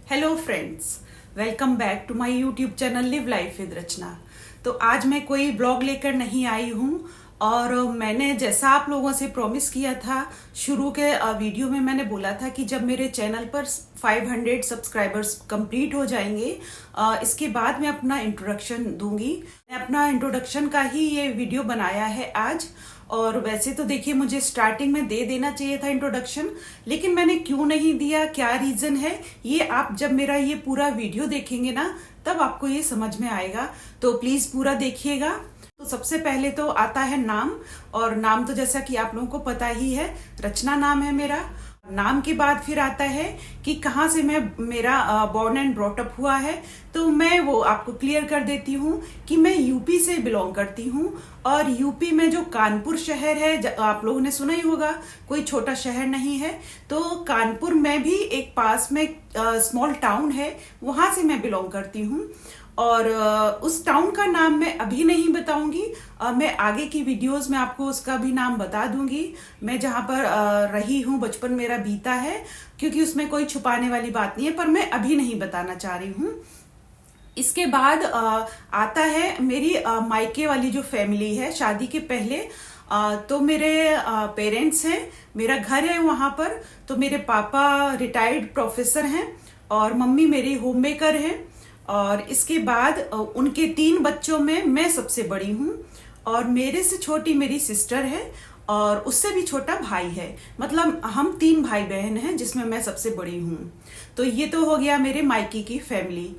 Hello friends, welcome back to my YouTube channel live life with Rachna. तो आज मैं कोई ब्लॉग लेकर नहीं आई हूँ और मैंने जैसा आप लोगों से प्रॉमिस किया था शुरू के वीडियो में, मैंने बोला था कि जब मेरे चैनल पर 500 सब्सक्राइबर्स कंप्लीट हो जाएंगे इसके बाद मैं अपना इंट्रोडक्शन दूंगी। मैं अपना इंट्रोडक्शन का ही ये वीडियो बनाया है आज। और वैसे तो देखिए, मुझे स्टार्टिंग में दे देना चाहिए था इंट्रोडक्शन, लेकिन मैंने क्यों नहीं दिया, क्या रीजन है, ये आप जब मेरा ये पूरा वीडियो देखेंगे ना तब आपको ये समझ में आएगा। तो प्लीज पूरा देखिएगा। तो सबसे पहले तो आता है नाम, और नाम तो जैसा कि आप लोगों को पता ही है, रचना नाम है मेरा। नाम के बाद फिर आता है कि कहाँ से मेरा बॉर्न एंड ब्रॉट अप हुआ है। तो मैं वो आपको क्लियर कर देती हूँ कि मैं यूपी से बिलोंग करती हूँ। और यूपी में जो कानपुर शहर है, आप लोगों ने सुना ही होगा, कोई छोटा शहर नहीं है। तो कानपुर में भी एक पास में स्मॉल टाउन है, वहां से मैं बिलोंग करती हूँ। और उस टाउन का नाम मैं अभी नहीं बताऊंगी, मैं आगे की वीडियोस में आपको उसका भी नाम बता दूंगी। मैं जहां पर रही हूँ, बचपन मेरा बीता है, क्योंकि उसमें कोई छुपाने वाली बात नहीं है, पर मैं अभी नहीं बताना चाह रही हूँ। इसके बाद आता है मेरी मायके वाली जो फैमिली है, शादी के पहले। तो मेरे पेरेंट्स हैं, मेरा घर है वहां पर। तो मेरे पापा रिटायर्ड प्रोफेसर हैं और मम्मी मेरी होम मेकर हैं। और इसके बाद उनके 3 बच्चों में मैं सबसे बड़ी हूँ, और मेरे से छोटी मेरी सिस्टर है, और उससे भी छोटा भाई है। मतलब हम 3 भाई बहन हैं, जिसमें मैं सबसे बड़ी हूँ। तो ये तो हो गया मेरे मायके की फैमिली।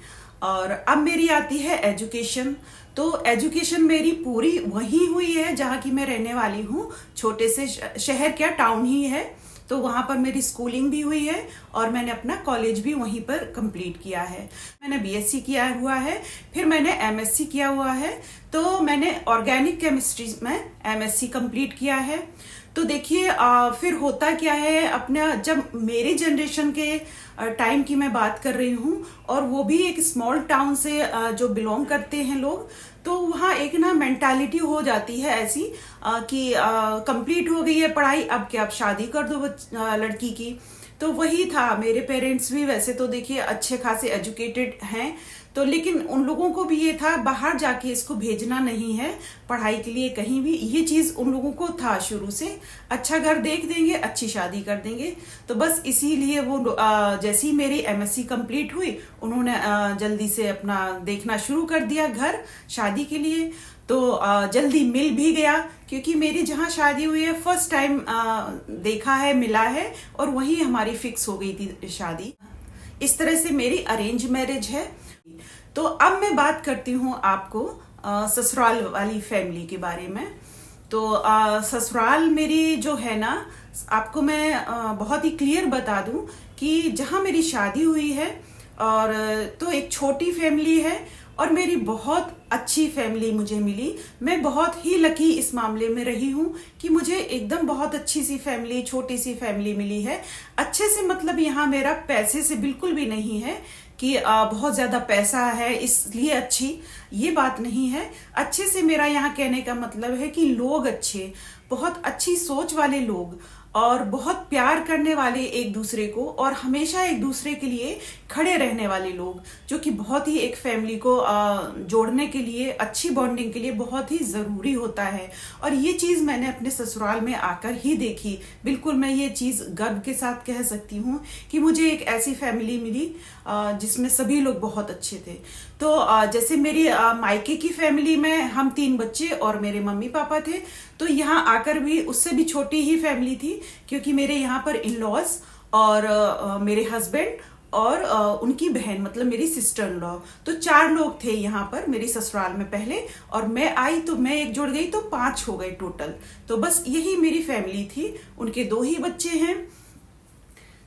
और अब मेरी आती है एजुकेशन। तो एजुकेशन मेरी पूरी वही हुई है जहाँ की मैं रहने वाली हूँ। छोटे से शहर, क्या टाउन ही है। तो वहां पर मेरी स्कूलिंग भी हुई है और मैंने अपना कॉलेज भी वहीं पर कंप्लीट किया है। मैंने बीएससी किया हुआ है, फिर मैंने एमएससी किया हुआ है। तो मैंने ऑर्गेनिक केमिस्ट्री में एमएससी कंप्लीट किया है। तो देखिए फिर होता क्या है, अपना जब मेरी जनरेशन के टाइम की मैं बात कर रही हूँ, और वो भी एक स्मॉल टाउन से जो बिलोंग करते हैं लोग, तो वहाँ एक ना मेंटालिटी हो जाती है ऐसी कि कंप्लीट हो गई है पढ़ाई, अब क्या, अब शादी कर दो लड़की की। तो वही था, मेरे पेरेंट्स भी वैसे तो देखिए अच्छे खासे एजुकेटेड हैं, तो लेकिन उन लोगों को भी ये था बाहर जाके इसको भेजना नहीं है पढ़ाई के लिए कहीं भी। ये चीज उन लोगों को था शुरू से, अच्छा घर देख देंगे, अच्छी शादी कर देंगे। तो बस इसीलिए वो जैसे ही मेरी एमएससी कंप्लीट हुई, उन्होंने जल्दी से अपना देखना शुरू कर दिया घर शादी के लिए। तो जल्दी मिल भी गया, क्योंकि मेरी जहाँ शादी हुई है फर्स्ट टाइम देखा है, मिला है, और वही हमारी फिक्स हो गई थी शादी। इस तरह से मेरी अरेंज मैरिज है। तो अब मैं बात करती हूँ आपको ससुराल वाली फैमिली के बारे में। तो ससुराल मेरी जो है ना, आपको मैं बहुत ही क्लियर बता दूं कि जहाँ मेरी शादी हुई है, और तो एक छोटी फैमिली है, और मेरी बहुत अच्छी फैमिली मुझे मिली। मैं बहुत ही लकी इस मामले में रही हूँ कि मुझे एकदम बहुत अच्छी सी फैमिली, छोटी सी फैमिली मिली है। अच्छे से मतलब यहाँ मेरा पैसे से बिल्कुल भी नहीं है कि बहुत ज्यादा पैसा है इसलिए अच्छी, ये बात नहीं है। अच्छे से मेरा यहाँ कहने का मतलब है कि लोग अच्छे, बहुत अच्छी सोच वाले लोग, और बहुत प्यार करने वाले एक दूसरे को, और हमेशा एक दूसरे के लिए खड़े रहने वाले लोग, जो कि बहुत ही एक फैमिली को जोड़ने के लिए, अच्छी बॉन्डिंग के लिए बहुत ही जरूरी होता है। और ये चीज मैंने अपने ससुराल में आकर ही देखी। बिल्कुल मैं ये चीज गर्व के साथ कह सकती हूँ कि मुझे एक ऐसी फैमिली मिली जिसमें सभी लोग बहुत अच्छे थे। तो जैसे मेरी मायके की फैमिली में हम 3 बच्चे और मेरे मम्मी पापा थे। तो यहाँ आकर भी उससे भी छोटी ही फैमिली थी, क्योंकि मेरे यहाँ पर इन लॉज और मेरे हस्बैंड और उनकी बहन, मतलब मेरी सिस्टर इन लॉ, तो 4 लोग थे यहाँ पर मेरी ससुराल में पहले। और मैं आई तो मैं एक जुड़ गई, तो 5 हो गए टोटल। तो बस यही मेरी फैमिली थी। उनके 2 ही बच्चे हैं।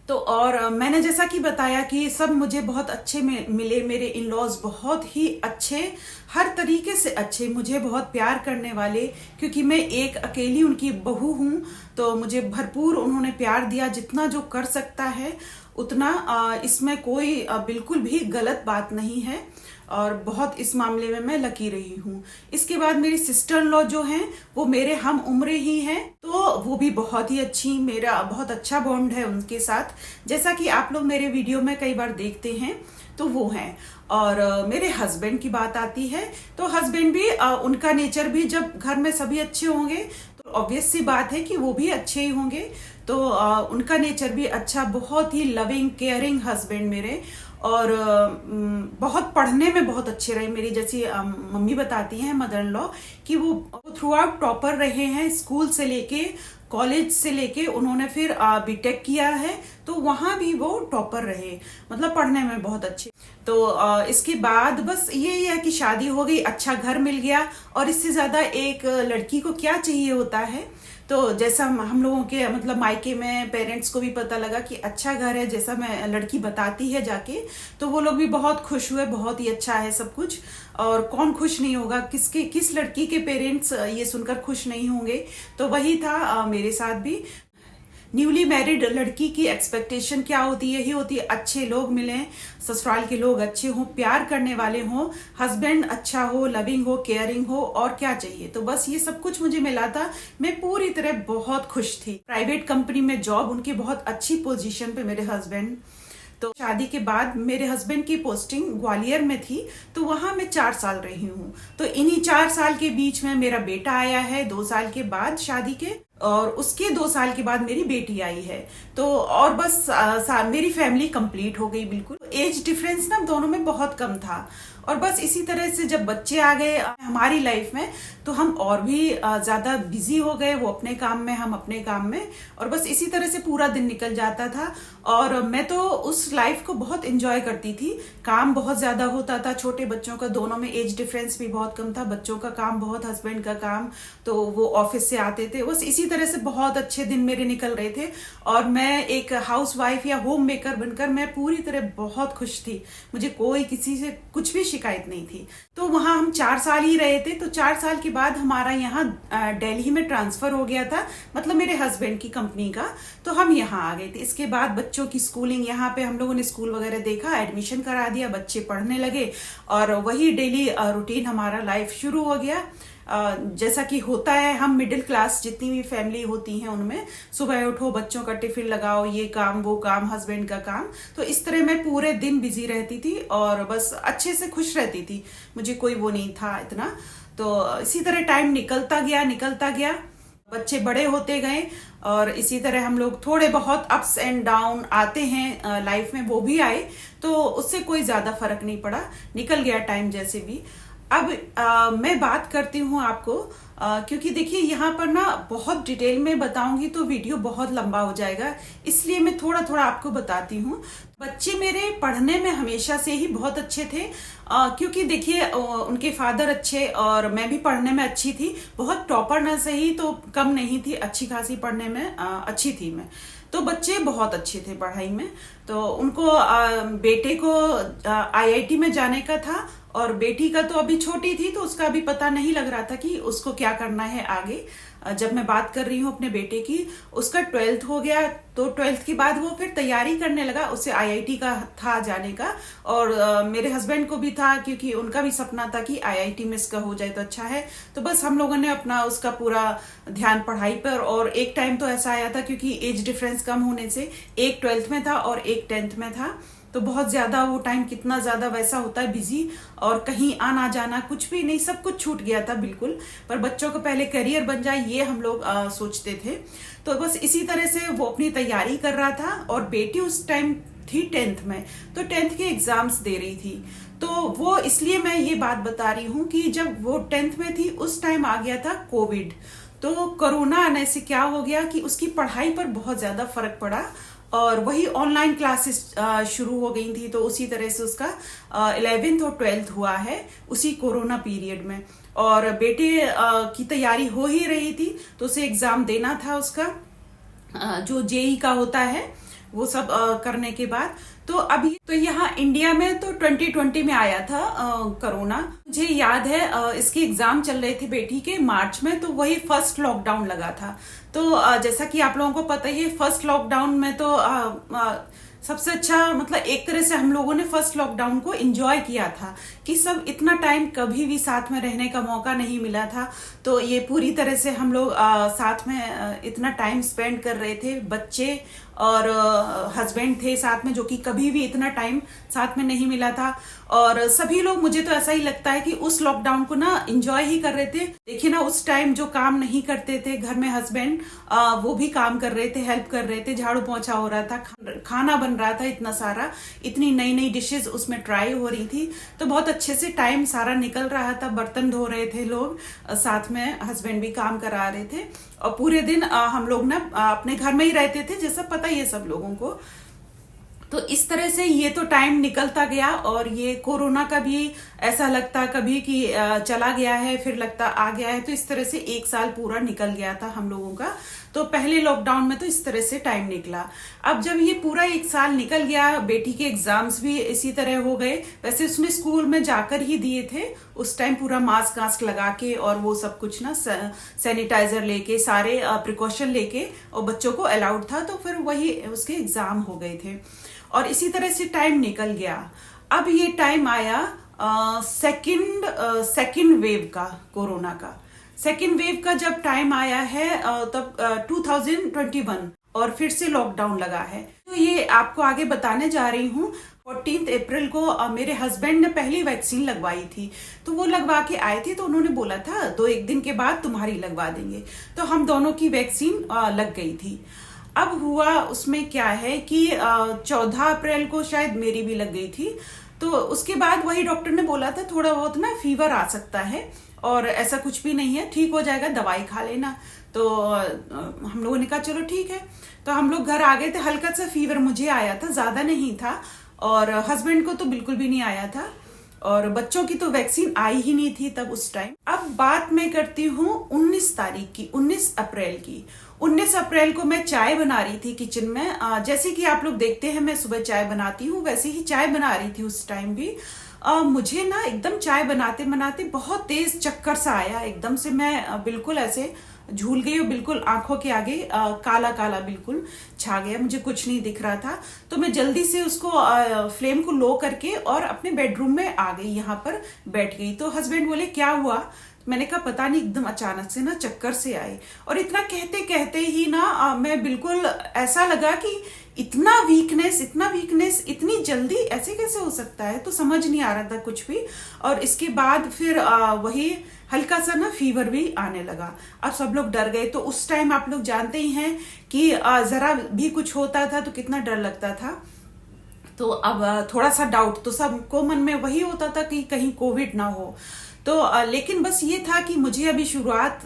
तो और मैंने जैसा कि बताया कि सब मुझे बहुत अच्छे मिले। मेरे इन लॉज बहुत ही अच्छे, हर तरीके से अच्छे, मुझे बहुत प्यार करने वाले, क्योंकि मैं एक अकेली उनकी बहू हूँ। तो मुझे भरपूर उन्होंने प्यार दिया, जितना जो कर सकता है। उतना इसमें कोई बिल्कुल भी गलत बात नहीं है, और बहुत इस मामले में मैं लकी रही हूँ। इसके बाद मेरी सिस्टर इन लॉ जो हैं वो मेरे हम उम्र ही हैं, तो वो भी बहुत ही अच्छी, मेरा बहुत अच्छा बॉन्ड है उनके साथ, जैसा कि आप लोग मेरे वीडियो में कई बार देखते हैं तो वो हैं। और मेरे हस्बैंड की बात आती है तो हस्बैंड भी उनका नेचर भी, जब घर में सभी अच्छे होंगे तो ऑब्वियस सी बात है कि वो भी अच्छे ही होंगे। तो उनका नेचर भी अच्छा, बहुत ही लविंग केयरिंग हस्बैंड मेरे। और बहुत पढ़ने में बहुत अच्छे रहे, मेरी जैसी मम्मी बताती हैं मदर इन लॉ कि वो थ्रू आउट टॉपर रहे हैं, स्कूल से लेके कॉलेज से लेके उन्होंने फिर बीटेक किया है, तो वहां भी वो टॉपर रहे, मतलब पढ़ने में बहुत अच्छे। तो इसके बाद बस यही है कि शादी हो गई, अच्छा घर मिल गया, और इससे ज्यादा एक लड़की को क्या चाहिए होता है। तो जैसा हम लोगों के मतलब मायके में पेरेंट्स को भी पता लगा कि अच्छा घर है, जैसा मैं लड़की बताती है जाके, तो वो लोग भी बहुत खुश हुए, बहुत ही अच्छा है सब कुछ। और कौन खुश नहीं होगा, किस लड़की के पेरेंट्स ये सुनकर खुश नहीं होंगे। तो वही था मेरे साथ भी। न्यूली मैरिड लड़की की एक्सपेक्टेशन क्या होती है, यही होती है अच्छे लोग मिलें, ससुराल के लोग अच्छे हों, प्यार करने वाले हों, हस्बैंड अच्छा हो, लविंग हो, केयरिंग हो, और क्या चाहिए। तो बस ये सब कुछ मुझे मिला था, मैं पूरी तरह बहुत खुश थी। प्राइवेट कंपनी में जॉब, उनकी बहुत अच्छी पोजीशन पे मेरे हस्बैंड। तो शादी के बाद मेरे हस्बैंड की पोस्टिंग ग्वालियर में थी, तो वहां मैं 4 साल रही हूँ। तो इन्हीं 4 साल के बीच में मेरा बेटा आया है 2 साल के बाद शादी के, और उसके 2 साल के बाद मेरी बेटी आई है। तो और बस मेरी फैमिली कंप्लीट हो गई बिल्कुल। एज डिफरेंस ना दोनों में बहुत कम था, और बस इसी तरह से जब बच्चे आ गए हमारी लाइफ में, तो हम और भी ज्यादा बिजी हो गए, वो अपने काम में, हम अपने काम में, और बस इसी तरह से पूरा दिन निकल जाता था। और मैं तो उस लाइफ को बहुत एंजॉय करती थी। काम बहुत ज्यादा होता था, छोटे बच्चों का, दोनों में एज डिफरेंस भी बहुत कम था, बच्चों का काम बहुत, हस्बैंड का काम, तो वो ऑफिस से आते थे, बस इसी तरह से बहुत अच्छे दिन मेरे निकल रहे थे। और मैं एक हाउस वाइफ या होम मेकर बनकर मैं पूरी तरह बहुत खुश थी, मुझे कोई किसी से कुछ भी शिकायत नहीं थी। तो वहां हम 4 साल ही रहे थे। तो 4 साल के बाद हमारा यहाँ दिल्ली में ट्रांसफर हो गया था, मतलब मेरे हस्बैंड की कंपनी का, तो हम यहाँ आ गए थे। इसके बाद बच्चों की स्कूलिंग, यहाँ पे हम लोगों ने स्कूल वगैरह देखा, एडमिशन करा दिया, बच्चे पढ़ने लगे, और वही डेली रूटीन हमारा लाइफ शुरू हो गया। जैसा कि होता है, हम मिडिल क्लास जितनी भी फैमिली होती हैं उनमें, सुबह उठो, बच्चों का टिफिन लगाओ, ये काम वो काम, हस्बैंड का काम, तो इस तरह मैं पूरे दिन बिजी रहती थी और बस अच्छे से खुश रहती थी, मुझे कोई वो नहीं था इतना। तो इसी तरह टाइम निकलता गया, बच्चे बड़े होते गए, और इसी तरह हम लोग थोड़े बहुत अप्स एंड डाउन आते हैं लाइफ में, वो भी आए, तो उससे कोई ज्यादा फर्क नहीं पड़ा, निकल गया टाइम जैसे भी। अब मैं बात करती हूँ आपको, क्योंकि देखिए यहाँ पर ना बहुत डिटेल में बताऊंगी तो वीडियो बहुत लंबा हो जाएगा, इसलिए मैं थोड़ा थोड़ा आपको बताती हूँ। बच्चे मेरे पढ़ने में हमेशा से ही बहुत अच्छे थे, क्योंकि देखिए उनके फादर अच्छे, और मैं भी पढ़ने में अच्छी थी, बहुत टॉपर ना सही तो कम नहीं थी, अच्छी खासी पढ़ने में अच्छी थी मैं। तो बच्चे बहुत अच्छे थे पढ़ाई में। तो उनको बेटे को आईआईटी में जाने का था, और बेटी का तो अभी छोटी थी, तो उसका अभी पता नहीं लग रहा था कि उसको क्या करना है आगे। जब मैं बात कर रही हूँ अपने बेटे की, उसका 12th हो गया, तो 12th के बाद वो फिर तैयारी करने लगा, उसे आईआईटी का था जाने का, और मेरे हस्बैंड को भी था, क्योंकि उनका भी सपना था कि आईआईटी में इसका हो जाए तो अच्छा है। तो बस हम लोगों ने अपना उसका पूरा ध्यान पढ़ाई पर, और एक टाइम तो ऐसा आया था क्योंकि एज डिफरेंस कम होने से, एक 12th में था और एक 10th में था, तो बहुत ज्यादा वो टाइम कितना ज्यादा वैसा होता है बिजी, और कहीं आना जाना कुछ भी नहीं, सब कुछ छूट गया था बिल्कुल। पर बच्चों को पहले करियर बन जाए ये हम लोग सोचते थे। तो बस इसी तरह से वो अपनी तैयारी कर रहा था, और बेटी उस टाइम थी 10th में, तो 10th के एग्जाम्स दे रही थी। तो वो इसलिए मैं ये बात बता रही हूँ कि जब वो 10th में थी उस टाइम आ गया था कोविड। तो कोरोना आने से क्या हो गया कि उसकी पढ़ाई पर बहुत ज्यादा फर्क पड़ा, और वही ऑनलाइन क्लासेस शुरू हो गई थी। तो उसी तरह से उसका 11th और 12th हुआ है उसी कोरोना पीरियड में, और बेटे की तैयारी हो ही रही थी, तो उसे एग्जाम देना था उसका, जो जेई का होता है, वो सब करने के बाद। तो अभी तो यहाँ इंडिया में तो 2020 में आया था कोरोना, मुझे याद है इसके एग्जाम चल रहे थे बेटी के मार्च में, तो वही फर्स्ट लॉकडाउन लगा था। तो जैसा कि आप लोगों को पता ही है, फर्स्ट लॉकडाउन में तो सबसे अच्छा मतलब एक तरह से हम लोगों ने फर्स्ट लॉकडाउन को एंजॉय किया था कि सब इतना टाइम कभी भी साथ में रहने का मौका नहीं मिला था। तो ये पूरी तरह से हम लोग साथ में इतना टाइम स्पेंड कर रहे थे, बच्चे और हस्बैंड थे साथ में, जो कि कभी भी इतना टाइम साथ में नहीं मिला था। और सभी लोग, मुझे तो ऐसा ही लगता है कि उस लॉकडाउन को ना एंजॉय ही कर रहे थे। देखिए ना, उस टाइम जो काम नहीं करते थे घर में हस्बैंड, वो भी काम कर रहे थे, हेल्प कर रहे थे, झाड़ू पोंछा हो रहा था, खाना बन रहा था इतना सारा, इतनी नई नई डिशेस उसमें ट्राई हो रही थी। तो बहुत अच्छे से टाइम सारा निकल रहा था। बर्तन धो रहे थे लोग, साथ में हस्बैंड भी काम करा रहे थे, और पूरे दिन हम लोग ना अपने घर में ही रहते थे, जैसा पता ही है सब लोगों को। तो इस तरह से ये तो टाइम निकलता गया। और ये कोरोना का भी ऐसा लगता कभी कि चला गया है, फिर लगता आ गया है। तो इस तरह से एक साल पूरा निकल गया था हम लोगों का। तो पहले लॉकडाउन में तो इस तरह से टाइम निकला। अब जब ये पूरा एक साल निकल गया, बेटी के एग्जाम्स भी इसी तरह हो गए। वैसे उसने स्कूल में जाकर ही दिए थे उस टाइम, पूरा मास्क वास्क लगा के और वो सब कुछ ना, सैनिटाइजर लेके, सारे प्रिकॉशन लेके, और बच्चों को अलाउड था। तो फिर वही उसके एग्जाम हो गए थे और इसी तरह से टाइम निकल गया। अब ये टाइम आया सेकंड वेव का, कोरोना का सेकंड वेव का जब टाइम आया है, तब 2021 और फिर से लॉकडाउन लगा है। तो ये आपको आगे बताने जा रही हूँ। 14 अप्रैल को मेरे हस्बैंड ने पहली वैक्सीन लगवाई थी, तो वो लगवा के आए थे। तो उन्होंने बोला था 1 दिन के बाद तुम्हारी लगवा देंगे। तो हम दोनों की वैक्सीन लग गई थी। अब हुआ उसमें क्या है कि 14 अप्रैल को शायद मेरी भी लग गई थी। तो उसके बाद वही डॉक्टर ने बोला था थोड़ा बहुत ना फीवर आ सकता है, और ऐसा कुछ भी नहीं है, ठीक हो जाएगा, दवाई खा लेना। तो हम लोगों ने कहा चलो ठीक है। तो हम लोग घर आ गए थे। हल्का सा फीवर मुझे आया था, ज्यादा नहीं था, और हस्बैंड को तो बिल्कुल भी नहीं आया था, और बच्चों की तो वैक्सीन आई ही नहीं थी तब उस टाइम। अब बात मैं करती हूँ 19 तारीख की, 19 अप्रैल की। 19 अप्रैल को मैं चाय बना रही थी किचन में। जैसे कि आप लोग देखते हैं मैं सुबह चाय बनाती हूँ, वैसे ही चाय बना रही थी उस टाइम भी। मुझे ना एकदम चाय बनाते बनाते बहुत तेज चक्कर सा आया। एकदम से मैं बिल्कुल ऐसे झूल गई, और बिल्कुल आंखों के आगे काला काला बिल्कुल छा गया, मुझे कुछ नहीं दिख रहा था। तो मैं जल्दी से उसको फ्लेम को लो करके और अपने बेडरूम में आ गई, यहाँ पर बैठ गई। तो हस्बैंड बोले क्या हुआ? मैंने कहा पता नहीं, एकदम अचानक से ना चक्कर से आए। और इतना कहते कहते ही ना मैं बिल्कुल, ऐसा लगा कि इतना वीकनेस इतनी जल्दी ऐसे कैसे हो सकता है। तो समझ नहीं आ रहा था कुछ भी। और इसके बाद फिर वही हल्का सा ना फीवर भी आने लगा। अब सब लोग डर गए। तो उस टाइम आप लोग जानते ही हैं कि जरा भी कुछ होता था तो कितना डर लगता था। तो अब थोड़ा सा डाउट तो सबको मन में वही होता था कि कहीं कोविड ना हो। तो लेकिन बस ये था कि मुझे अभी शुरुआत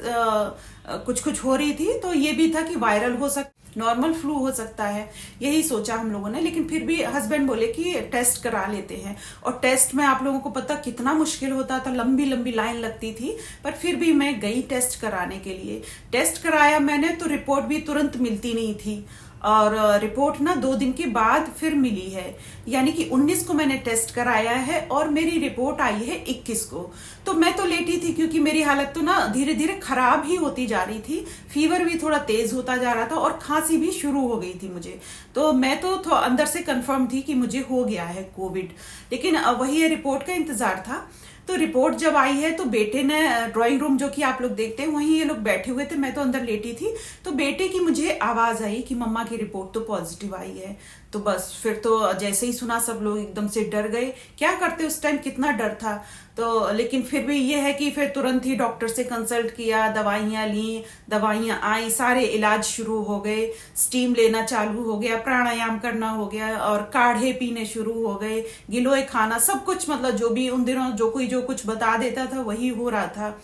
कुछ हो रही थी, तो ये भी था कि वायरल हो नॉर्मल फ्लू हो सकता है, यही सोचा हम लोगों ने। लेकिन फिर भी हस्बैंड बोले कि टेस्ट करा लेते हैं। और टेस्ट में आप लोगों को पता कितना मुश्किल होता था, लंबी लंबी लाइन लगती थी। पर फिर भी मैं गई टेस्ट कराने के लिए। टेस्ट कराया मैंने, तो रिपोर्ट भी तुरंत मिलती नहीं थी, और रिपोर्ट ना 2 दिन के बाद फिर मिली है। यानी कि 19 को मैंने टेस्ट कराया है और मेरी रिपोर्ट आई है 21 को। तो मैं तो लेटी थी, क्योंकि मेरी हालत तो ना धीरे धीरे खराब ही होती जा रही थी। फीवर भी थोड़ा तेज होता जा रहा था और खांसी भी शुरू हो गई थी मुझे। तो मैं तो अंदर से कंफर्म थी कि मुझे हो गया है कोविड। लेकिन वही रिपोर्ट का इंतजार था। तो रिपोर्ट जब आई है, तो बेटे ने ड्राइंग रूम, जो कि आप लोग देखते हैं, वहीं ये लोग बैठे हुए थे, मैं तो अंदर लेटी थी। तो बेटे की मुझे आवाज आई कि मम्मा की रिपोर्ट तो पॉजिटिव आई है। तो बस फिर तो जैसे ही सुना सब लोग एकदम से डर गए। क्या करते उस टाइम, कितना डर था। तो लेकिन फिर भी ये है कि फिर तुरंत ही डॉक्टर से कंसल्ट किया, दवाइयां ली, दवाइयां आई, सारे इलाज शुरू हो गए, स्टीम लेना चालू हो गया, प्राणायाम करना हो गया, और काढ़े पीने शुरू हो गए, गिलोय खाना, सब कुछ, मतलब जो भी उन दिनों जो कुछ बता देता था वही हो रहा था।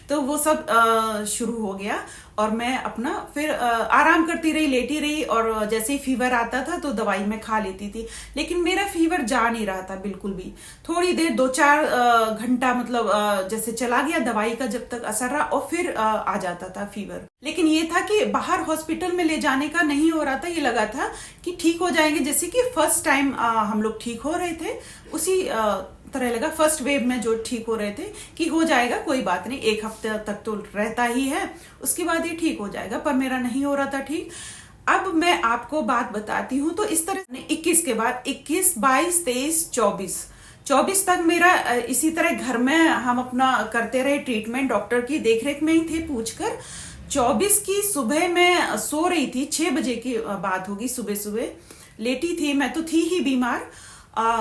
तो वो सब शुरू हो गया। और मैं अपना फिर आराम करती रही, लेटी रही, और जैसे ही फीवर आता था तो दवाई मैं खा लेती थी। लेकिन मेरा फीवर जा नहीं रहा था बिल्कुल भी। थोड़ी देर 2-4 घंटा मतलब जैसे चला गया दवाई का, जब तक असर रहा, और फिर आ जाता था फीवर। लेकिन ये था कि बाहर हॉस्पिटल में ले जाने का नहीं हो रहा था। ये लगा था कि ठीक हो जाएंगे, जैसे कि फर्स्ट टाइम हम लोग ठीक हो रहे थे, उसी तरह लगा फर्स्ट वेव में जो ठीक हो रहे थे कि हो जाएगा, कोई बात नहीं, 1 हफ्ते तक तो रहता ही है, उसके बाद ये ठीक हो जाएगा। पर मेरा नहीं हो रहा था ठीक। अब मैं आपको बात बताती हूँ। तो इस तरह 21 के बाद 21, 22, 23, 24 तक मेरा इसी तरह घर में हम अपना करते रहे ट्रीटमेंट, डॉक्टर की देखरेख में ही थे पूछकर। 24 की सुबह मैं सो रही थी, 6 बजे की बात होगी, सुबह सुबह लेटी थी, मैं तो थी ही बीमार।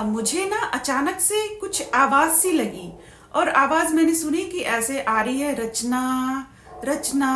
मुझे ना अचानक से कुछ आवाज सी लगी, और आवाज मैंने सुनी कि ऐसे आ रही है, रचना रचना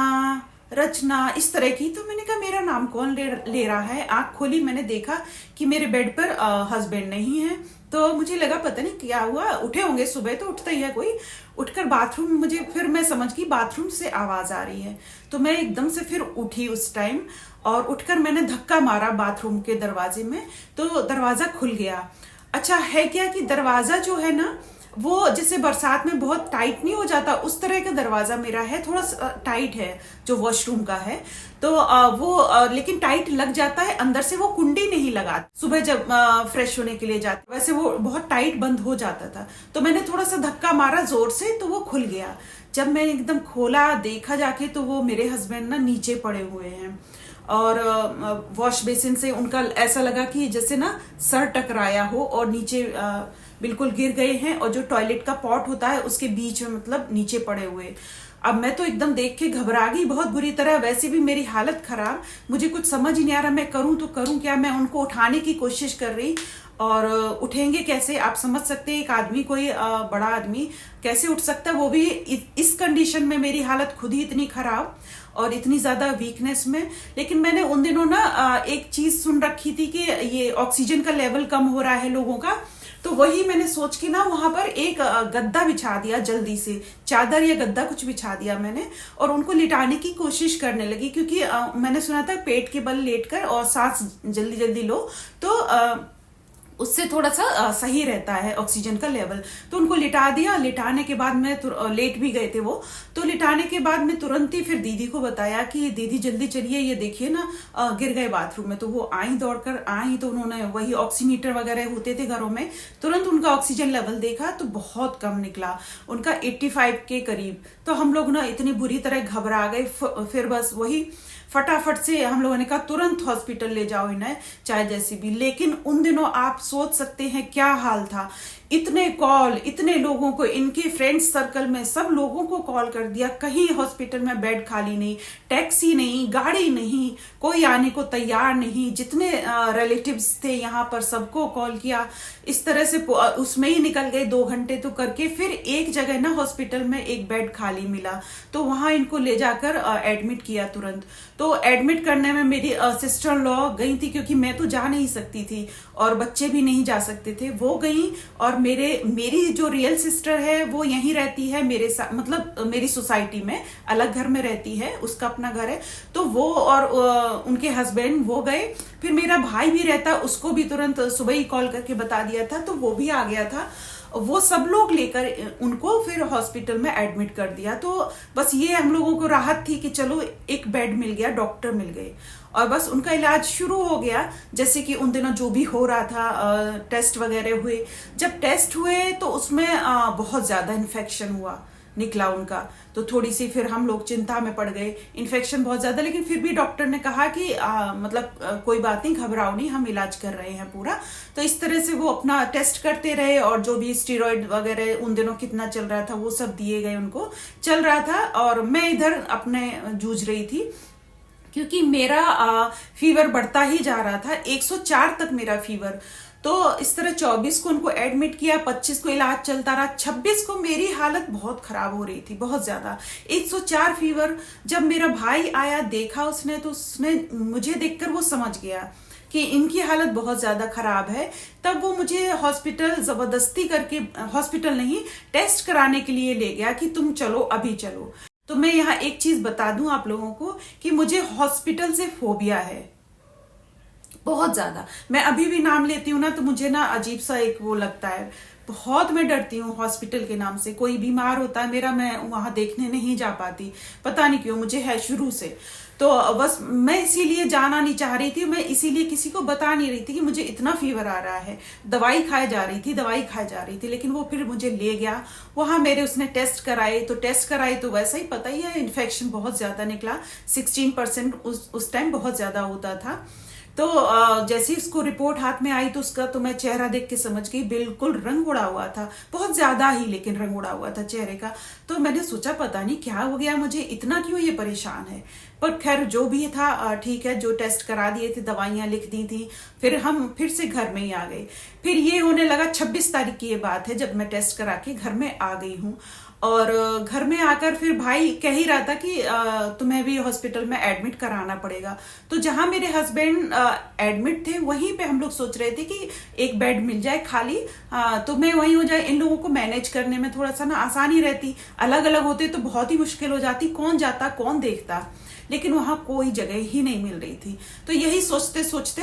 रचना, इस तरह की। तो मैंने कहा मेरा नाम कौन ले रहा है। आंख खोली, मैंने देखा कि मेरे बेड पर हस्बैंड नहीं है। तो मुझे लगा पता नहीं क्या हुआ, उठे होंगे, सुबह तो उठता ही है कोई। उठकर बाथरूम, मुझे फिर मैं समझ गई बाथरूम से आवाज आ रही है। तो मैं एकदम से फिर उठी उस टाइम, और उठकर मैंने धक्का मारा बाथरूम के दरवाजे में, तो दरवाजा खुल गया। अच्छा है क्या कि दरवाजा जो है ना, वो जैसे बरसात में बहुत टाइट नहीं हो जाता, उस तरह का दरवाजा मेरा है, थोड़ा टाइट है जो वॉशरूम का है। तो लेकिन टाइट लग जाता है अंदर से, वो कुंडी नहीं लगा। सुबह जब फ्रेश होने के लिए जाते वैसे वो बहुत टाइट बंद हो जाता था। तो मैंने थोड़ा सा धक्का मारा जोर से, तो वो खुल गया। जब मैंने एकदम खोला, देखा जाके, तो वो मेरे हस्बैंड ना नीचे पड़े हुए हैं, और वॉश बेसिन से उनका ऐसा लगा कि जैसे ना सर टकराया हो, और नीचे बिल्कुल गिर गए हैं, और जो टॉयलेट का पॉट होता है उसके बीच में मतलब नीचे पड़े हुए। अब मैं तो एकदम देख के घबरा गई बहुत बुरी तरह, वैसे भी मेरी हालत खराब, मुझे कुछ समझ ही नहीं आ रहा मैं करूं तो करूं क्या। मैं उनको उठाने की कोशिश कर रही, और उठेंगे कैसे, आप समझ सकते हैं एक आदमी, कोई बड़ा आदमी कैसे उठ सकता है, वो भी इस कंडीशन में। मेरी हालत खुद ही इतनी खराब और इतनी ज्यादा वीकनेस में। लेकिन मैंने उन दिनों ना एक चीज सुन रखी थी कि ये ऑक्सीजन का लेवल कम हो रहा है लोगों का, तो वही मैंने सोच के ना वहां पर एक गद्दा बिछा दिया, जल्दी से चादर या गद्दा कुछ बिछा दिया मैंने, और उनको लिटाने की कोशिश करने लगी, क्योंकि मैंने सुना था पेट के बल लेटकर और सांस जल्दी जल्दी लो तो उससे थोड़ा सा सही रहता है ऑक्सीजन का लेवल। तो उनको लिटा दिया। लिटाने के बाद मैं लेट भी गए थे वो, तो लिटाने के बाद मैं तुरंत ही फिर दीदी को बताया कि दीदी जल्दी चलिए, ये देखिए ना गिर गए बाथरूम में। तो वो आई, दौड़कर आई, तो उन्होंने वही ऑक्सीमीटर वगैरह होते थे घरों में, तुरंत उनका ऑक्सीजन लेवल देखा तो बहुत कम निकला, उनका 85 के करीब। तो हम लोग ना इतनी बुरी तरह घबरा गए। फिर बस वही फटाफट से हम लोगों ने कहा तुरंत हॉस्पिटल ले जाओ इन्हें, चाहे जैसे भी। लेकिन उन दिनों आप सोच सकते हैं क्या हाल था, इतने कॉल, इतने लोगों को, इनके फ्रेंड्स सर्कल में सब लोगों को कॉल कर दिया, कहीं हॉस्पिटल में बेड खाली नहीं, टैक्सी नहीं, गाड़ी नहीं, कोई आने को तैयार नहीं। जितने रिलेटिव्स थे यहाँ पर सबको कॉल किया, इस तरह से उसमें ही निकल गए 2 घंटे तो करके। फिर एक जगह ना हॉस्पिटल में एक बेड खाली मिला, तो वहां इनको ले जाकर एडमिट किया तुरंत। तो एडमिट करने में मेरी सिस्टर लॉ गई थी, क्योंकि मैं तो जा नहीं सकती थी और बच्चे भी नहीं जा सकते थे, वो गई। और मेरी जो रियल सिस्टर है वो यहीं रहती है मेरे साथ, मतलब मेरी सोसाइटी में, अलग घर में रहती है, उसका अपना घर है। तो वो और उनके हस्बैंड वो गए। फिर मेरा भाई भी रहता, उसको भी तुरंत सुबह ही कॉल करके बता दिया था, तो वो भी आ गया था। वो सब लोग लेकर उनको फिर हॉस्पिटल में एडमिट कर दिया। तो बस ये हम लोगों को राहत थी कि चलो एक बेड मिल गया, डॉक्टर मिल गए, और बस उनका इलाज शुरू हो गया। जैसे कि उन दिनों जो भी हो रहा था, टेस्ट वगैरह हुए। जब टेस्ट हुए तो उसमें बहुत ज्यादा इन्फेक्शन हुआ, निकला उनका। तो थोड़ी सी फिर हम लोग चिंता में पड़ गए, इन्फेक्शन बहुत ज्यादा। लेकिन फिर भी डॉक्टर ने कहा कि कोई बात नहीं, घबराओ नहीं, हम इलाज कर रहे हैं पूरा। तो इस तरह से वो अपना टेस्ट करते रहे, और जो भी स्टेरॉइड वगैरह उन दिनों कितना चल रहा था वो सब दिए गए, उनको चल रहा था। और मैं इधर अपने जूझ रही थी, क्योंकि मेरा फीवर बढ़ता ही जा रहा था, 104 तक मेरा फीवर। तो इस तरह 24 को उनको एडमिट किया, 25 को इलाज चलता रहा, 26 को मेरी हालत बहुत खराब हो रही थी, बहुत ज्यादा, 104 फीवर। जब मेरा भाई आया, देखा उसने, तो उसने मुझे देखकर वो समझ गया कि इनकी हालत बहुत ज्यादा खराब है। तब वो मुझे हॉस्पिटल जबरदस्ती करके, हॉस्पिटल नहीं, टेस्ट कराने के लिए ले गया कि तुम चलो, अभी चलो। तो मैं यहाँ एक चीज बता दूं आप लोगों को कि मुझे हॉस्पिटल से फोबिया है, बहुत ज्यादा। मैं अभी भी नाम लेती हूँ ना तो मुझे ना अजीब सा एक वो लगता है, बहुत मैं डरती हूँ हॉस्पिटल के नाम से। कोई बीमार होता है मेरा, मैं वहां देखने नहीं जा पाती, पता नहीं क्यों, मुझे है शुरू से। तो बस मैं इसीलिए जाना नहीं चाह रही थी, मैं इसीलिए किसी को बता नहीं रही थी कि मुझे इतना फीवर आ रहा है। दवाई खाए जा रही थी, दवाई खाए जा रही थी, लेकिन वो फिर मुझे ले गया वहां। मेरे उसने टेस्ट कराए, तो टेस्ट कराए तो वैसा ही पता ही है, इन्फेक्शन बहुत ज्यादा निकला। 16% उस टाइम बहुत ज्यादा होता था। तो जैसे ही उसको रिपोर्ट हाथ में आई तो उसका तो मैं चेहरा देख के समझ गई, बिल्कुल रंग उड़ा हुआ था, बहुत ज्यादा ही, लेकिन रंग उड़ा हुआ था चेहरे का। तो मैंने सोचा पता नहीं क्या हो गया मुझे, इतना क्यों ये परेशान है। पर खैर जो भी था ठीक है, जो टेस्ट करा दिए थे, दवाइयां लिख दी थी, फिर हम फिर से घर में ही आ गए। फिर ये होने लगा 26 तारीख की ये बात है, जब मैं टेस्ट करा के घर में आ गई हूँ। और घर में आकर फिर भाई कह ही रहा था कि तुम्हें भी हॉस्पिटल में एडमिट कराना पड़ेगा। तो जहां मेरे हस्बैंड एडमिट थे वहीं पे हम लोग सोच रहे थे कि एक बेड मिल जाए खाली, तो मैं वहीं हो जाए। इन लोगों को मैनेज करने में थोड़ा सा ना आसानी रहती, अलग अलग होते तो बहुत ही मुश्किल हो जाती, कौन जाता कौन देखता। लेकिन वहां कोई जगह ही नहीं मिल रही थी। तो यही सोचते सोचते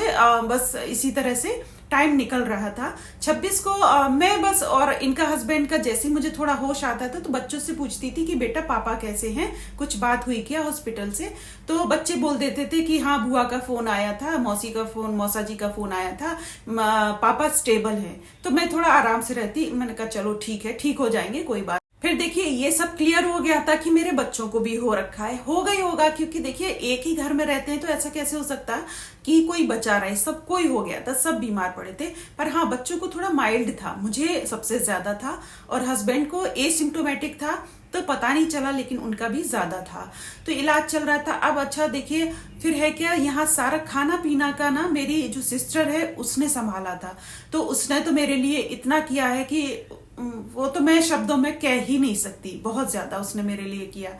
बस इसी तरह से टाइम निकल रहा था। 26 को मैं बस और इनका हस्बैंड का जैसे ही मुझे थोड़ा होश आता था तो बच्चों से पूछती थी कि बेटा पापा कैसे हैं, कुछ बात हुई क्या हॉस्पिटल से। तो बच्चे बोल देते थे कि हाँ बुआ का फोन आया था, मौसी का फोन, मौसा जी का फोन आया था, पापा स्टेबल है। तो मैं थोड़ा आराम से रहती, मैंने कहा चलो ठीक है, ठीक हो जाएंगे, कोई बात। फिर देखिए ये सब क्लियर हो गया था कि मेरे बच्चों को भी हो रखा है, होगा ही होगा, क्योंकि देखिए एक ही घर में रहते हैं तो ऐसा कैसे हो सकता कि कोई बचा रहे। सब कोई हो गया था, सब बीमार पड़े थे। पर हाँ बच्चों को थोड़ा माइल्ड था, मुझे सबसे ज्यादा था, और हस्बैंड को एसिम्प्टोमेटिक था तो पता नहीं चला, लेकिन उनका भी ज्यादा था। तो इलाज चल रहा था। अब अच्छा देखिए फिर है क्या, यहाँ सारा खाना पीना का ना मेरी जो सिस्टर है उसने संभाला था। तो उसने तो मेरे लिए इतना किया है कि वो तो मैं शब्दों में कह ही नहीं सकती, बहुत ज्यादा उसने मेरे लिए किया।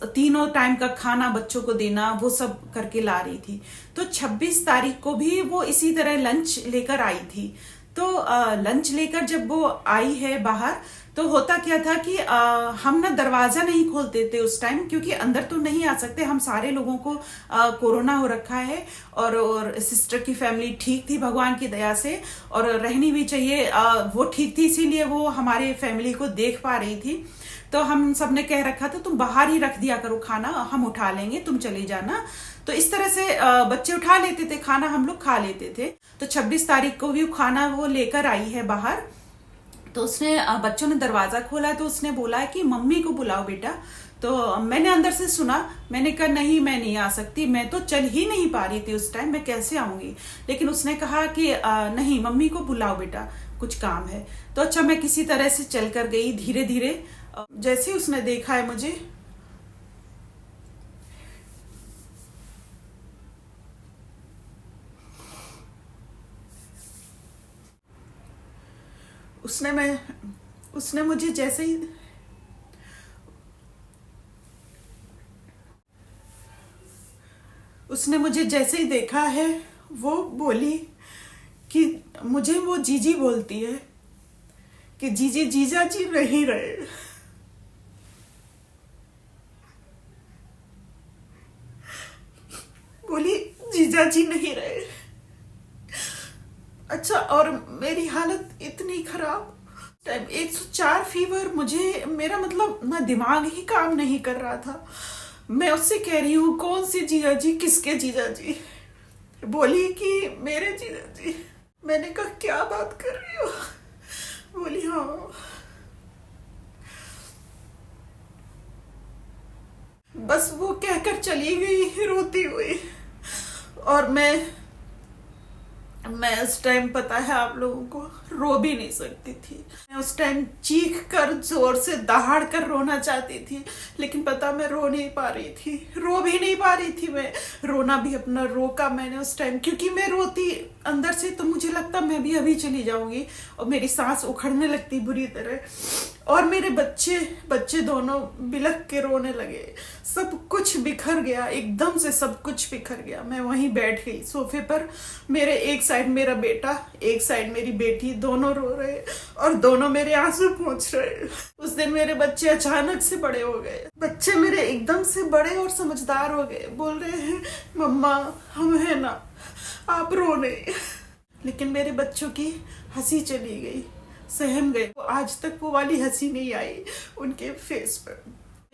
तीनों टाइम का खाना बच्चों को देना, वो सब करके ला रही थी। तो 26 तारीख को भी वो इसी तरह लंच लेकर आई थी। तो लंच लेकर जब वो आई है बाहर, तो होता क्या था कि हम ना दरवाजा नहीं खोलते थे उस टाइम, क्योंकि अंदर तो नहीं आ सकते, हम सारे लोगों को कोरोना हो रखा है। और सिस्टर की फैमिली ठीक थी भगवान की दया से, और रहनी भी चाहिए, वो ठीक थी इसीलिए वो हमारे फैमिली को देख पा रही थी। तो हम सबने कह रखा था तुम बाहर ही रख दिया करो खाना, हम उठा लेंगे, तुम चले जाना। तो इस तरह से बच्चे उठा लेते थे खाना, हम लोग खा लेते थे। तो 26 तारीख को भी खाना वो लेकर आई है बाहर। तो उसने बच्चों ने दरवाजा खोला तो उसने बोला है कि मम्मी को बुलाओ बेटा। तो मैंने अंदर से सुना, मैंने कहा नहीं मैं नहीं आ सकती, मैं तो चल ही नहीं पा रही थी उस टाइम, मैं कैसे आऊंगी। लेकिन उसने कहा कि नहीं मम्मी को बुलाओ बेटा, कुछ काम है। तो अच्छा मैं किसी तरह से चल कर गई धीरे धीरे। जैसे ही उसने देखा है मुझे, उसने मुझे जैसे ही देखा है, वो बोली कि मुझे वो जीजी बोलती है कि जीजी जीजा जी नहीं रहे। बोली जीजा जी नहीं रहे। अच्छा, और मेरी हालत इतनी खराब, टाइम 104 फीवर, मुझे मेरा मतलब ना दिमाग ही काम नहीं कर रहा था। मैं उससे कह रही हूँ कौन सी जीजा जी, किसके जीजा जी। बोली कि मेरे जीजा जी। मैंने कहा क्या बात कर रही हो। बोली हाँ। बस वो कहकर चली गई रोती हुई। और मैं उस टाइम पता है आप लोगों को रो भी नहीं सकती थी। मैं उस टाइम चीख कर जोर से दहाड़ कर रोना चाहती थी, लेकिन पता मैं रो नहीं पा रही थी, रो भी नहीं पा रही थी। मैं रोना भी अपना रोका मैंने उस टाइम, क्योंकि मैं रोती अंदर से तो मुझे लगता मैं भी अभी चली जाऊंगी, और मेरी सांस उखड़ने लगती बुरी तरह। और मेरे बच्चे दोनों बिलख के रोने लगे। सब कुछ बिखर गया, एकदम से सब कुछ बिखर गया। मैं वहीं बैठ गई सोफे पर। मेरे एक साइड मेरा बेटा, एक साइड मेरी बेटी, दोनों रो रहे और दोनों मेरे आंसू पोंछ रहे। उस दिन मेरे बच्चे अचानक से बड़े हो गए। बच्चे मेरे एकदम से बड़े और समझदार हो गए। बोल रहे हैं मम्मा हम है ना, आप रोने। लेकिन मेरे बच्चों की हंसी चली गई, सहम गए। आज तक वो वाली हंसी नहीं आई उनके फेस पर।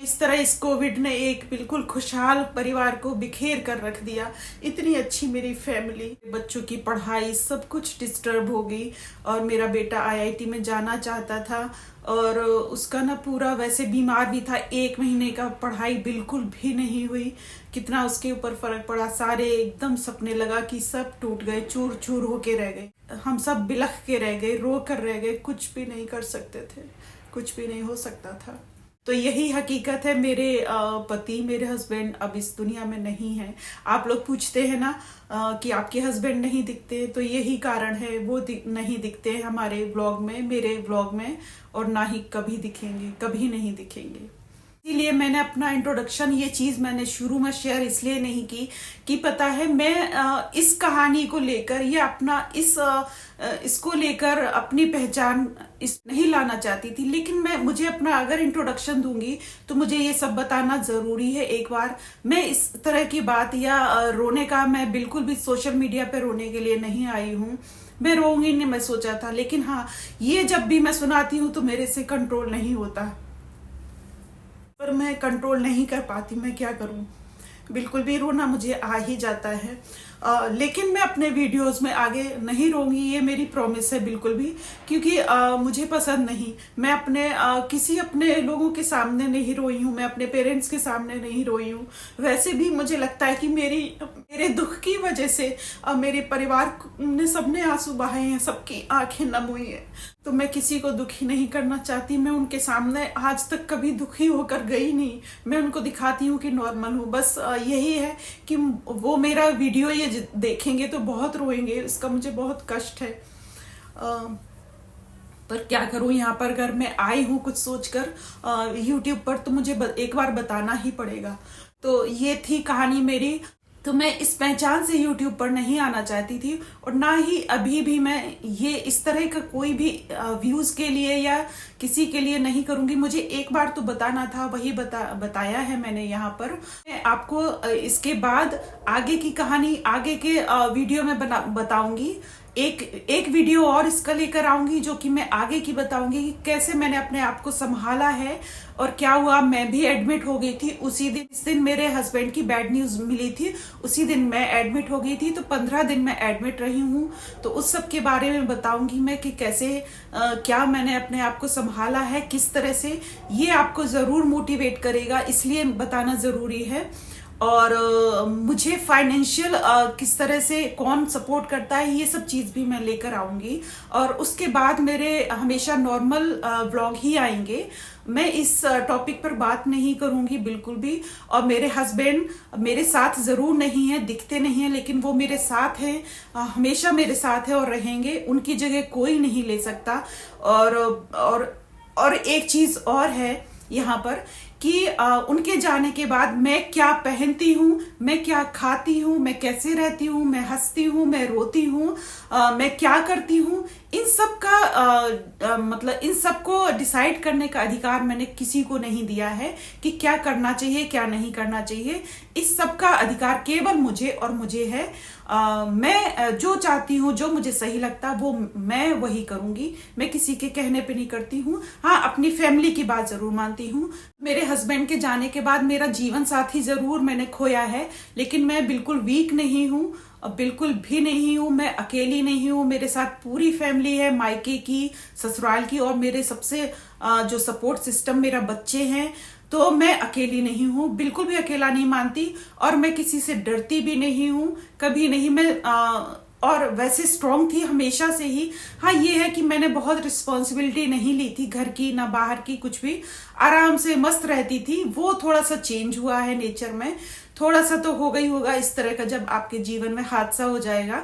इस तरह इस कोविड ने एक बिल्कुल खुशहाल परिवार को बिखेर कर रख दिया। इतनी अच्छी मेरी फैमिली, बच्चों की पढ़ाई सब कुछ डिस्टर्ब हो गई। और मेरा बेटा आईआईटी में जाना चाहता था और उसका ना पूरा वैसे बीमार भी था, 1 महीने का, पढ़ाई बिल्कुल भी नहीं हुई। कितना उसके ऊपर फर्क पड़ा। सारे एकदम सपने लगा कि सब टूट गए, चूर चूर होके रह गए। हम सब बिलख के रह गए, रो कर रह गए, कुछ भी नहीं कर सकते थे, कुछ भी नहीं हो सकता था। तो यही हकीकत है। मेरे पति, मेरे हस्बैंड अब इस दुनिया में नहीं है। आप लोग पूछते हैं ना कि आपके हस्बैंड नहीं दिखते, तो यही कारण है। वो नहीं दिखते हमारे व्लॉग में, मेरे व्लॉग में, और ना ही कभी दिखेंगे, कभी नहीं दिखेंगे। इसीलिए मैंने अपना इंट्रोडक्शन, ये चीज मैंने शुरू में शेयर इसलिए नहीं की कि पता है मैं इस कहानी को लेकर या अपना इसको लेकर अपनी पहचान नहीं लाना चाहती थी। लेकिन मुझे अपना अगर इंट्रोडक्शन दूंगी तो मुझे ये सब बताना जरूरी है एक बार। मैं इस तरह की बात या रोने का, मैं बिल्कुल भी सोशल मीडिया पे रोने के लिए नहीं आई हूँ। मैं रोऊंगी नहीं, मैं सोचा था। लेकिन हाँ, ये जब भी मैं सुनाती हूँ तो मेरे से कंट्रोल नहीं होता, पर मैं कंट्रोल नहीं कर पाती। मैं क्या करूं, बिल्कुल भी रोना मुझे आ ही जाता है। लेकिन मैं अपने वीडियोस में आगे नहीं रोऊंगी, ये मेरी प्रॉमिस है बिल्कुल भी। क्योंकि मुझे पसंद नहीं, मैं किसी अपने लोगों के सामने नहीं रोई हूँ, मैं अपने पेरेंट्स के सामने नहीं रोई हूँ। वैसे भी मुझे लगता है कि मेरे दुख की वजह से मेरे परिवार ने सबने आंसू बहाए हैं, सबकी आंखें नम हुई हैं। तो मैं किसी को दुखी नहीं करना चाहती। मैं उनके सामने आज तक कभी दुखी होकर गई नहीं। मैं उनको दिखाती हूँ कि नॉर्मल हूँ। बस यही है कि वो मेरा वीडियो ये देखेंगे तो बहुत रोएंगे, इसका मुझे बहुत कष्ट है। पर क्या करूं, यहाँ पर अगर मैं आई हूँ कुछ सोचकर यूट्यूब पर, तो मुझे एक बार बताना ही पड़ेगा। तो ये थी कहानी मेरी। तो मैं इस पहचान से यूट्यूब पर नहीं आना चाहती थी, और ना ही अभी भी मैं ये इस तरह का कोई भी व्यूज के लिए या किसी के लिए नहीं करूंगी। मुझे एक बार तो बताना था, वही बताया है मैंने यहाँ पर। मैं आपको इसके बाद आगे की कहानी आगे के वीडियो में बताऊंगी। एक वीडियो और इसका लेकर आऊंगी, जो कि मैं आगे की बताऊंगी कि कैसे मैंने अपने आप को संभाला है और क्या हुआ। मैं भी एडमिट हो गई थी उसी दिन। इस दिन मेरे हस्बैंड की बैड न्यूज मिली थी, उसी दिन मैं एडमिट हो गई थी। तो 15 दिन मैं एडमिट रही हूँ। तो उस सब के बारे में बताऊंगी मैं कि कैसे क्या मैंने अपने आप को संभाला है, किस तरह से। ये आपको जरूर मोटिवेट करेगा, इसलिए बताना जरूरी है। और मुझे फाइनेंशियल किस तरह से कौन सपोर्ट करता है, ये सब चीज भी मैं लेकर आऊंगी। और उसके बाद मेरे हमेशा नॉर्मल व्लॉग ही आएंगे। मैं इस टॉपिक पर बात नहीं करूंगी बिल्कुल भी। और मेरे हस्बैंड मेरे साथ जरूर नहीं है, दिखते नहीं है, लेकिन वो मेरे साथ हैं, हमेशा मेरे साथ है और रहेंगे। उनकी जगह कोई नहीं ले सकता। और एक चीज और है यहाँ पर कि उनके जाने के बाद मैं क्या पहनती हूँ, मैं क्या खाती हूँ, मैं कैसे रहती हूँ, मैं हंसती हूँ, मैं रोती हूँ, मैं क्या करती हूँ, इन सब का मतलब इन सब को डिसाइड करने का अधिकार मैंने किसी को नहीं दिया है कि क्या करना चाहिए, क्या नहीं करना चाहिए। इस सब का अधिकार केवल मुझे और मुझे है। मैं जो चाहती हूँ, जो मुझे सही लगता है, वो मैं वही करूंगी। मैं किसी के कहने पे नहीं करती हूँ। हाँ, अपनी फैमिली की बात जरूर मानती हूँ। मेरे हस्बैंड के जाने के बाद मेरा जीवन साथी जरूर मैंने खोया है, लेकिन मैं बिल्कुल वीक नहीं हूँ, बिल्कुल भी नहीं हूँ। मैं अकेली नहीं हूँ, मेरे साथ पूरी फैमिली है, मायके की, ससुराल की, और मेरे सबसे जो सपोर्ट सिस्टम मेरा बच्चे हैं। तो मैं अकेली नहीं हूँ, बिल्कुल भी अकेला नहीं मानती। और मैं किसी से डरती भी नहीं हूँ, कभी नहीं। मैं और वैसे स्ट्रांग थी हमेशा से ही। हाँ, ये है कि मैंने बहुत रिस्पॉन्सिबिलिटी नहीं ली थी, घर की ना बाहर की, कुछ भी आराम से मस्त रहती थी। वो थोड़ा सा चेंज हुआ है नेचर में, थोड़ा सा तो होगा इस तरह का। जब आपके जीवन में हादसा हो जाएगा,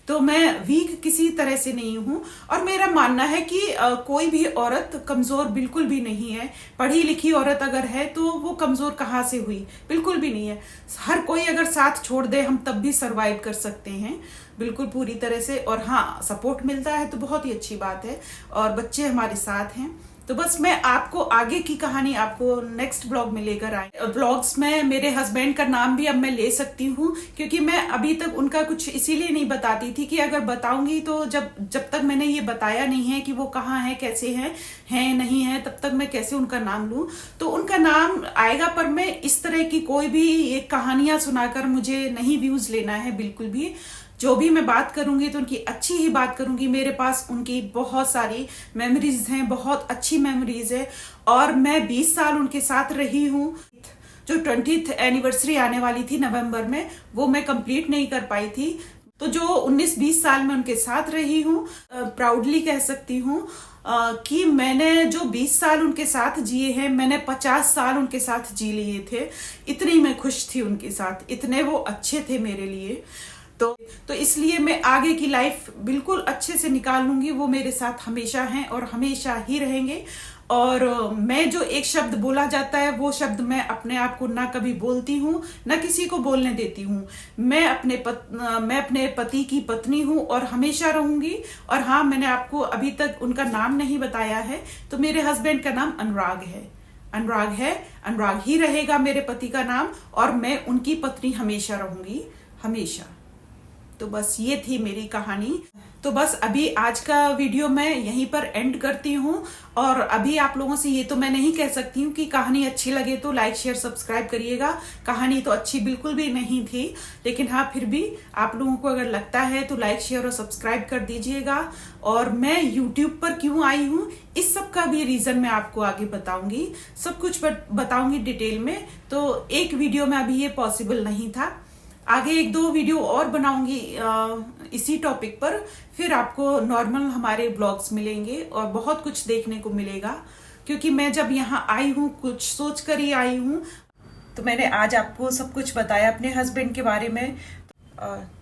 तो मैं वीक किसी तरह से नहीं हूं। और मेरा मानना है कि कोई भी औरत कमजोर बिल्कुल भी नहीं है। पढ़ी लिखी औरत अगर है तो वो कमजोर कहाँ से हुई, बिल्कुल भी नहीं है। हर कोई अगर साथ छोड़ दे, हम तब भी सरवाइव कर सकते हैं, बिल्कुल पूरी तरह से। और हाँ, सपोर्ट मिलता है तो बहुत ही अच्छी बात है। और बच्चे हमारे साथ हैं, तो बस मैं आपको आगे की कहानी आपको नेक्स्ट ब्लॉग में लेकर आई। ब्लॉग्स में मेरे हस्बैंड का नाम भी अब मैं ले सकती हूँ, क्योंकि मैं अभी तक उनका कुछ इसीलिए नहीं बताती थी कि अगर बताऊंगी तो जब तक मैंने ये बताया नहीं है कि वो कहाँ है, कैसे हैं नहीं है, तब तक मैं कैसे उनका नाम लूं। तो उनका नाम आएगा, पर मैं इस तरह की कोई भी ये कहानियां सुनाकर मुझे नहीं व्यूज लेना है बिल्कुल भी। जो भी मैं बात करूंगी तो उनकी अच्छी ही बात करूंगी। मेरे पास उनकी बहुत सारी मेमोरीज हैं, बहुत अच्छी मेमोरीज है, और मैं 20 साल उनके साथ रही हूँ। जो 20th एनिवर्सरी आने वाली थी नवंबर में, वो मैं कंप्लीट नहीं कर पाई थी। तो जो 19-20 साल में उनके साथ रही हूँ, प्राउडली कह सकती हूँ कि मैंने जो 20 साल उनके साथ जिए हैं, मैंने 50 साल उनके साथ जी लिए थे। इतनी मैं खुश थी उनके साथ, इतने वो अच्छे थे मेरे लिए। तो इसलिए मैं आगे की लाइफ बिल्कुल अच्छे से निकाल लूंगी। वो मेरे साथ हमेशा हैं और हमेशा ही रहेंगे। और मैं जो एक शब्द बोला जाता है, वो शब्द मैं अपने आप को ना कभी बोलती हूँ, ना किसी को बोलने देती हूँ। मैं अपने पति की पत्नी हूँ और हमेशा रहूंगी। और हाँ, मैंने आपको अभी तक उनका नाम नहीं बताया है, तो मेरे हस्बैंड का नाम अनुराग है। अनुराग ही रहेगा मेरे पति का नाम, और मैं उनकी पत्नी हमेशा रहूंगी, हमेशा। तो बस ये थी मेरी कहानी। तो बस अभी आज का वीडियो मैं यहीं पर एंड करती हूँ। और अभी आप लोगों से ये तो मैं नहीं कह सकती हूँ कि कहानी अच्छी लगे तो लाइक शेयर सब्सक्राइब करिएगा। कहानी तो अच्छी बिल्कुल भी नहीं थी, लेकिन हाँ, फिर भी आप लोगों को अगर लगता है तो लाइक शेयर और सब्सक्राइब कर दीजिएगा। और मैं यूट्यूब पर क्यों आई हूँ, इस सब का भी रीजन मैं आपको आगे बताऊंगी, सब कुछ बताऊंगी डिटेल में। तो एक वीडियो में अभी ये पॉसिबल नहीं था। आगे 1-2 वीडियो और बनाऊंगी इसी टॉपिक पर। फिर आपको नॉर्मल हमारे ब्लॉग्स मिलेंगे और बहुत कुछ देखने को मिलेगा, क्योंकि मैं जब यहाँ आई हूँ कुछ सोच कर ही आई हूँ। तो मैंने आज आपको सब कुछ बताया अपने हस्बैंड के बारे में।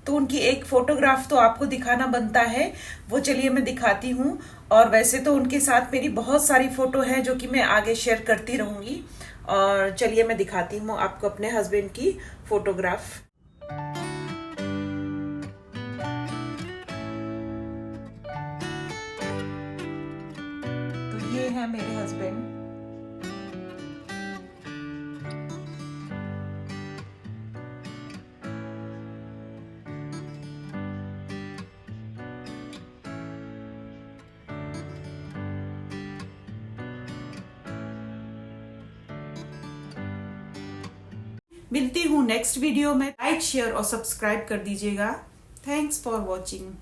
तो उनकी एक फोटोग्राफ तो आपको दिखाना बनता है, वो चलिए मैं दिखाती हूँ। और वैसे तो उनके साथ मेरी बहुत सारी फोटो है जो कि मैं आगे शेयर करती रहूंगी। और चलिए मैं दिखाती हूँ आपको अपने हस्बैंड की फोटोग्राफ। तो ये है मेरे हस्बैंड। मिलती हूँ नेक्स्ट वीडियो में। लाइक शेयर और सब्सक्राइब कर दीजिएगा। Thanks for watching.